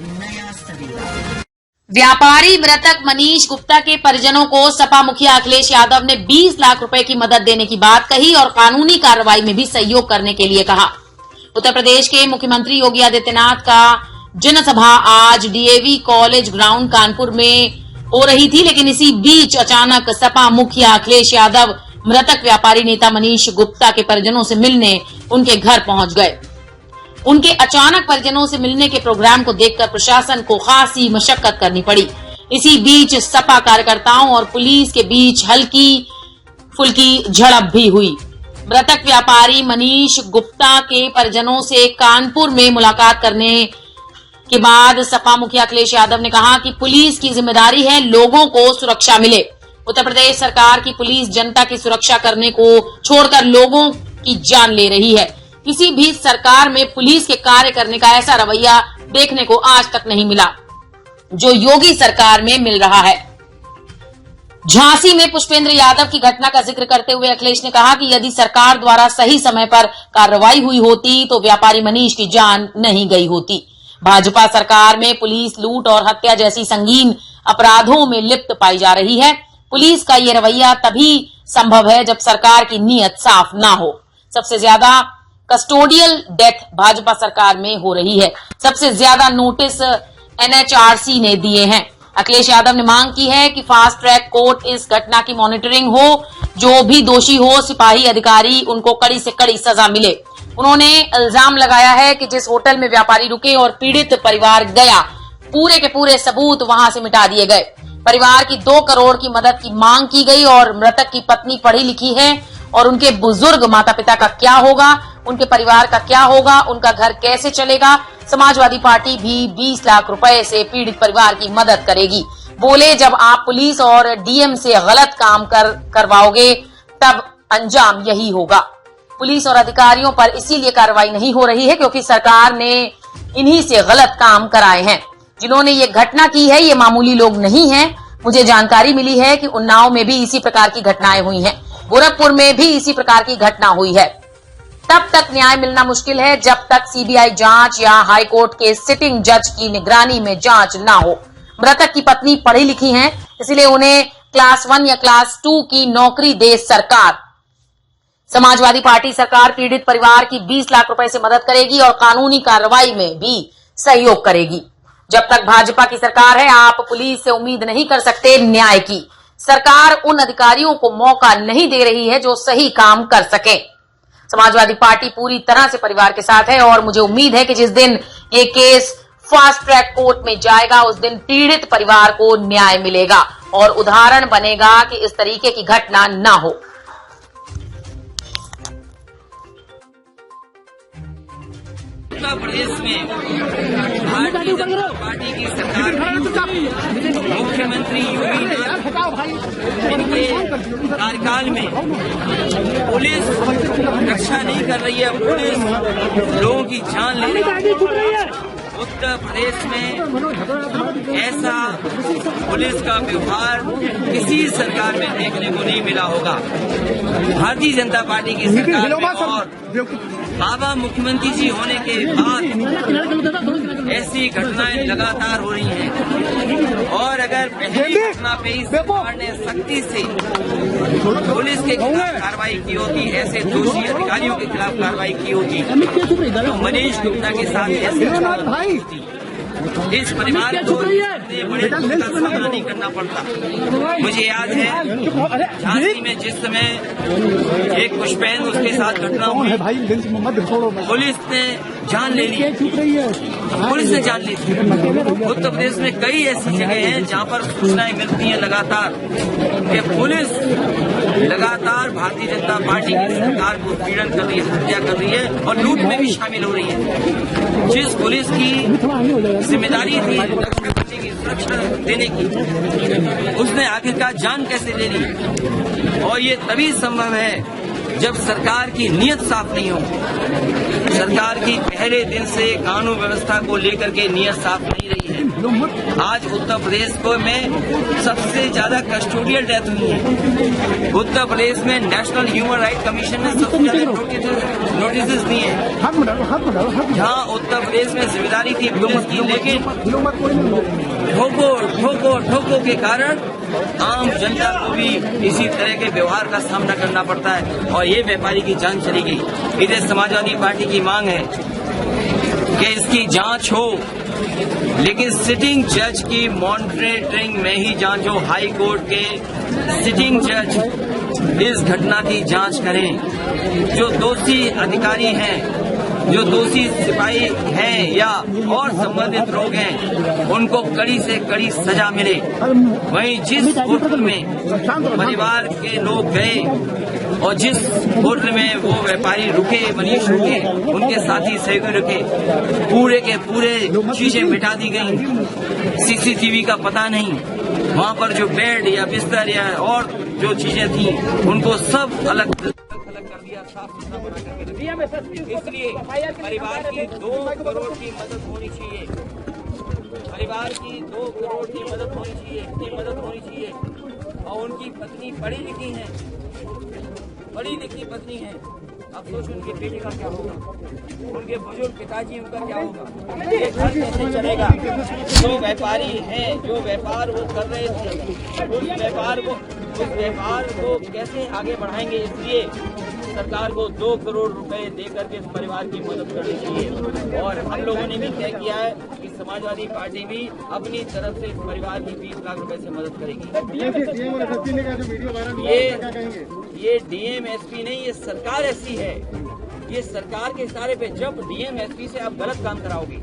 नया सवेरा। व्यापारी मृतक मनीष गुप्ता के परिजनों को सपा मुखिया अखिलेश यादव ने 20 लाख रुपए की मदद देने की बात कही और कानूनी कार्रवाई में भी सहयोग करने के लिए कहा। उत्तर प्रदेश के मुख्यमंत्री योगी आदित्यनाथ का जनसभा आज डीएवी कॉलेज ग्राउंड कानपुर में हो रही थी, लेकिन इसी बीच अचानक सपा मुखिया अखिलेश यादव मृतक व्यापारी नेता मनीष गुप्ता के परिजनों से मिलने उनके घर पहुंच गए। उनके अचानक परिजनों से मिलने के प्रोग्राम को देखकर प्रशासन को खासी मशक्कत करनी पड़ी। इसी बीच सपा कार्यकर्ताओं और पुलिस के बीच हल्की फुल्की झड़प भी हुई। मृतक व्यापारी मनीष गुप्ता के परिजनों से कानपुर में मुलाकात करने के बाद सपा मुखिया अखिलेश यादव ने कहा कि पुलिस की जिम्मेदारी है लोगों को सुरक्षा मिले। उत्तर प्रदेश सरकार की पुलिस जनता की सुरक्षा करने को छोड़कर लोगों की जान ले रही है। किसी भी सरकार में पुलिस के कार्य करने का ऐसा रवैया देखने को आज तक नहीं मिला जो योगी सरकार में मिल रहा है। झांसी में पुष्पेंद्र यादव की घटना का जिक्र करते हुए अखिलेश ने कहा कि यदि सरकार द्वारा सही समय पर कार्रवाई हुई होती तो व्यापारी मनीष की जान नहीं गई होती। भाजपा सरकार में पुलिस लूट और हत्या जैसी संगीन अपराधों में लिप्त पाई जा रही है। पुलिस का ये रवैया तभी संभव है जब सरकार की नीयत साफ ना हो। सबसे ज्यादा कस्टोडियल डेथ भाजपा सरकार में हो रही है। सबसे ज्यादा नोटिस एनएचआरसी ने दिए हैं। अखिलेश यादव ने मांग की है कि फास्ट ट्रैक कोर्ट इस घटना की मॉनिटरिंग हो। जो भी दोषी हो, सिपाही अधिकारी, उनको कड़ी से कड़ी सजा मिले। उन्होंने इल्जाम लगाया है कि जिस होटल में व्यापारी रुके और पीड़ित परिवार गया, पूरे के पूरे सबूत वहां से मिटा दिए गए। परिवार की 2 करोड़ की मदद की मांग की गई और मृतक की पत्नी पढ़ी लिखी है और उनके बुजुर्ग माता पिता का क्या होगा, उनके परिवार का क्या होगा, उनका घर कैसे चलेगा। समाजवादी पार्टी भी 20 लाख रुपए से पीड़ित परिवार की मदद करेगी। बोले जब आप पुलिस और डीएम से गलत काम करवाओगे तब अंजाम यही होगा। पुलिस और अधिकारियों पर इसीलिए कार्रवाई नहीं हो रही है क्योंकि सरकार ने इन्हीं से गलत काम कराए हैं। जिन्होंने ये घटना की है ये मामूली लोग नहीं हैं। मुझे जानकारी मिली है कि उन्नाव में भी इसी प्रकार की घटनाएं हुई हैं। गोरखपुर में भी इसी प्रकार की घटना हुई है। तब तक न्याय मिलना मुश्किल है जब तक सीबीआई जांच या हाईकोर्ट के सिटिंग जज की निगरानी में जांच ना हो। मृतक की पत्नी पढ़ी लिखी हैं, इसलिए उन्हें क्लास 1 या क्लास 2 की नौकरी दे सरकार। समाजवादी पार्टी सरकार पीड़ित परिवार की 20 लाख रुपए से मदद करेगी और कानूनी कार्रवाई में भी सहयोग करेगी। जब तक भाजपा की सरकार है आप पुलिस से उम्मीद नहीं कर सकते न्याय की। सरकार उन अधिकारियों को मौका नहीं दे रही है जो सही काम कर सके। समाजवादी पार्टी पूरी तरह से परिवार के साथ है और मुझे उम्मीद है कि जिस दिन ये केस फास्ट ट्रैक कोर्ट में जाएगा उस दिन पीड़ित परिवार को न्याय मिलेगा और उदाहरण बनेगा कि इस तरीके की घटना ना हो। उत्तर प्रदेश में भारतीय जनता पार्टी की सरकार मुख्यमंत्री योगी इनके कार्यकाल में पुलिस रक्षा नहीं कर रही है, पुलिस लोगों की जान ले रही है। उत्तर प्रदेश में ऐसा पुलिस का व्यवहार किसी सरकार में देखने को नहीं मिला होगा। भारतीय जनता पार्टी की सरकार में और बाबा मुख्यमंत्री जी होने के बाद ऐसी घटनाएं लगातार हो रही हैं और अगर पहली घटना पे ही सरकार ने सख्ती से पुलिस के खिलाफ कार्रवाई की होती, ऐसे दोषी अधिकारियों के खिलाफ कार्रवाई की होती तो मनीष गुप्ता के साथ ऐसी इस परिवार को बड़े दुख का सामना नहीं करना पड़ता। मुझे याद है झांसी में जिस समय एक पुष्पेंद्र उसके साथ घटना हुई, पुलिस ने जान ले ली, पुलिस ने जान ली। उत्तर प्रदेश में कई ऐसी जगह हैं जहां पर सूचनाएं मिलती हैं लगातार कि पुलिस लगातार भारतीय जनता पार्टी की सरकार को पीड़न कर रही है, हत्या कर रही है और लूट में भी शामिल हो रही है। जिस पुलिस की जिम्मेदारी थी बच्चे की सुरक्षा देने की, उसने आखिरकार जान कैसे ले ली। और ये तभी संभव है जब सरकार की नीयत साफ नहीं हो। सरकार की पहले दिन से कानून व्यवस्था को लेकर के नीयत साफ नहीं रही है। आज उत्तर प्रदेश में सबसे ज्यादा कस्टोडियल डेथ हुई है। उत्तर प्रदेश में नेशनल ह्यूमन राइट कमीशन ने सबसे ज्यादा नोटिस दिए जहां उत्तर प्रदेश में जिम्मेदारी थी पुलिस की, लेकिन ठोको के कारण आम जनता को भी इसी तरह के व्यवहार का सामना करना पड़ता है और ये व्यापारी की जान चली गई। इधर समाजवादी पार्टी की मांग है कि इसकी जांच हो, लेकिन सिटिंग जज की मॉनिटरिंग में ही जांच हो। हाई कोर्ट के सिटिंग जज इस घटना की जांच करें। जो दोषी अधिकारी हैं, जो दोषी सिपाही हैं या और संबंधित लोग हैं, उनको कड़ी से कड़ी सजा मिले। वहीं जिस होटल में परिवार के लोग गए और जिस होटल में वो व्यापारी रुके, मनीष रुके, उनके साथी सहयोगी रुके, पूरे के पूरे चीजें मिटा दी गई। सीसीटीवी का पता नहीं, वहां पर जो बेड या बिस्तर या और जो चीजें थी उनको सब अलग कर दिया, साफ सुथरा बना करके दिया। इसलिए परिवार की 2 करोड़ की मदद होनी चाहिए। परिवार की 2 करोड़ की मदद होनी चाहिए, इतनी मदद होनी चाहिए। और उनकी पत्नी पढ़ी लिखी है, बड़ी लिखी पत्नी है। अब सोचो उनके बेटे का क्या होगा, उनके बुजुर्ग पिताजी उनका क्या होगा, ये घर कैसे चलेगा। जो व्यापारी हैं, जो व्यापार वो कर रहे थे, उस व्यापार को कैसे आगे बढ़ाएंगे। इसलिए सरकार को 2 करोड़ रुपए देकर के इस परिवार की मदद करनी चाहिए। और हम लोगों ने भी तय किया है कि समाजवादी पार्टी भी अपनी तरफ से इस परिवार की 20 लाख रुपए से मदद करेगी। ये डीएम एसपी नहीं, ये सरकार ऐसी है, ये सरकार के इशारे पे। जब डीएम एसपी से आप गलत काम कराओगे,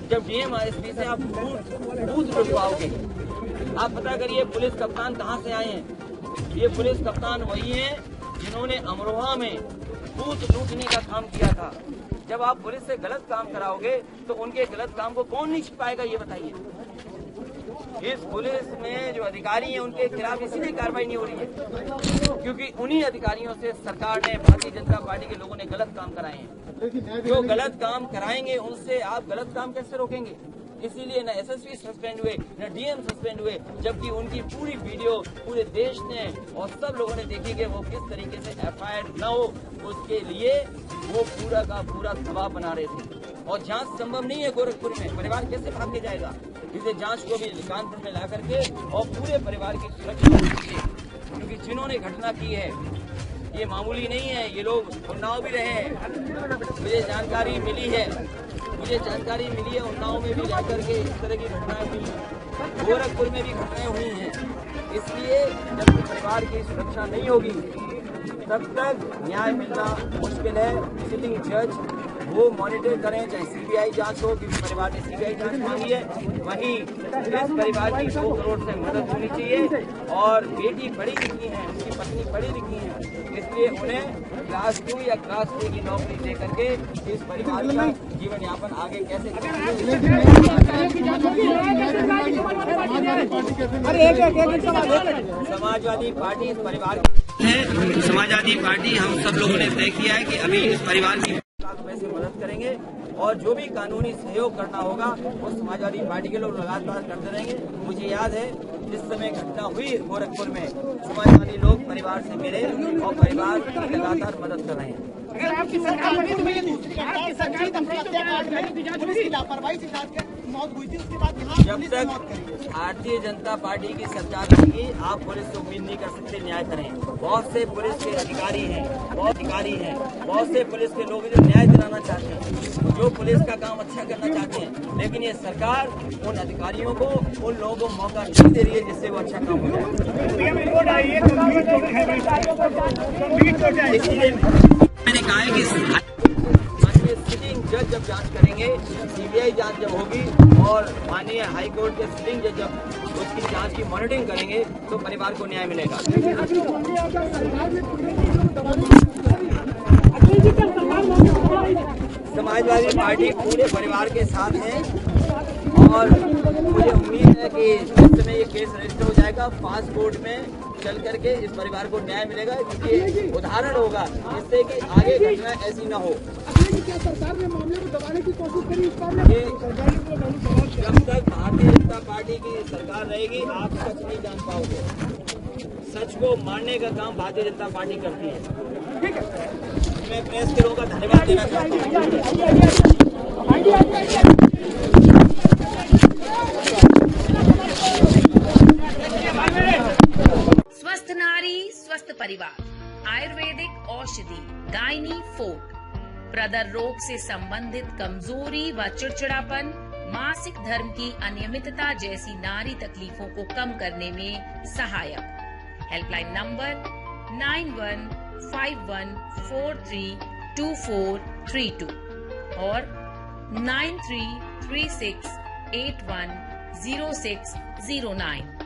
जब डीएम एसपी से आप बूथ लुटवाओगे, आप पता करिए पुलिस कप्तान कहाँ से आए हैं। ये पुलिस कप्तान वही है जिन्होंने अमरोहा में बूथ लूटने का काम किया था। जब आप पुलिस से गलत काम कराओगे तो उनके गलत काम को कौन नहीं छिपाएगा, ये बताइए। इस पुलिस में जो अधिकारी हैं उनके खिलाफ इसीलिए कार्रवाई नहीं हो रही है क्योंकि उन्हीं अधिकारियों से सरकार ने, भारतीय जनता पार्टी के लोगों ने गलत काम कराए हैं। जो गलत काम कराएंगे उनसे आप गलत काम कैसे रोकेंगे। इसीलिए न एसएसपी सस्पेंड हुए, न डीएम सस्पेंड हुए, जबकि उनकी पूरी वीडियो पूरे देश ने और सब लोगों ने देखी कि वो किस तरीके से एफआईआर न हो, उसके लिए वो पूरा का पूरा दबाव बना रहे थे। और जांच संभव नहीं है गोरखपुर में, परिवार कैसे भाग के जाएगा। इसे जांच को भी कानपुर में ला करके और पूरे परिवार की सुरक्षा कीजिए, क्योंकि जिन्होंने घटना की है ये मामूली नहीं है, ये लोग उन्नाव भी रहे हैं। मुझे जानकारी मिली है उन्नाव में भी जाकर के इस तरह की घटनाएं हुई हैं, गोरखपुर में भी घटनाएं हुई हैं। इसलिए जब तक परिवार की सुरक्षा नहीं होगी तब तक न्याय मिलना मुश्किल है। सिटिंग जज वो मॉनिटर करें, चाहे सीबीआई जांच हो, क्योंकि परिवार ने सीबीआई जांच मांगी है। वहीं इस परिवार की 2 करोड़ से मदद होनी चाहिए। और बेटी पढ़ी लिखी है, उनकी पत्नी पढ़ी लिखी है, इसलिए उन्हें क्लास 2 या क्लास 3 की नौकरी दे करके इस परिवार का जीवन यापन आगे कैसे समाजवादी पार्टी इस परिवार है। समाजवादी पार्टी हम सब लोगों ने तय किया है कि अभी इस परिवार की से मदद करेंगे और जो भी कानूनी सहयोग करना होगा वो समाजवादी पार्टी के लोग लगातार करते रहेंगे। मुझे याद है जिस समय घटना हुई गोरखपुर में, समाजवादी लोग परिवार से मिले और परिवार की लगातार मदद कर रहे हैं। अगर आपकी सरकार बनी तो ये दूसरी आपकी सरकार लापरवाही से मौत हुई थी, उसके बाद जब तक भारतीय जनता पार्टी की सरकार रहेगी आप पुलिस से उम्मीद नहीं कर सकते न्याय करें। बहुत से पुलिस के अधिकारी हैं, बहुत से पुलिस के लोग जो न्याय दिलाना चाहते हैं, जो पुलिस का काम अच्छा करना चाहते हैं, लेकिन ये सरकार उन अधिकारियों को, उन लोगों को मौका नहीं दे रही है जिससे वो अच्छा काम हो जाए। इसलिए मैंने कहा है कि सिटिंग जज जब जांच करेंगे, सीबीआई जांच जब होगी और माननीय हाई कोर्ट के सिटिंग जज जब उसकी जांच की मॉनिटरिंग करेंगे तो परिवार को न्याय मिलेगा। समाजवादी पार्टी पूरे परिवार के साथ है और मुझे उम्मीद है कि जिस समय ये केस रजिस्टर हो जाएगा फास्ट कोर्ट में चल करके इस परिवार को न्याय मिलेगा, क्योंकि उदाहरण होगा जिससे कि आगे घटना ऐसी न हो। सरकार ने मामले को दबाने की कोशिश करी, जब तक भारतीय जनता पार्टी की सरकार रहेगी आप सच नहीं जान पाओगे। सच को मारने का काम भारतीय जनता पार्टी करती है। ठीक है, मैं मैं प्रेस के लोगों का धन्यवाद देना चाहता हूँ। स्वस्थ नारी स्वस्थ परिवार, आयुर्वेदिक औषधि गायनी फोर्ट, प्रदर रोग से संबंधित कमजोरी व चिड़चिड़ापन, मासिक धर्म की अनियमितता जैसी नारी तकलीफों को कम करने में सहायक। हेल्पलाइन नंबर 9151432432 और 9336810609।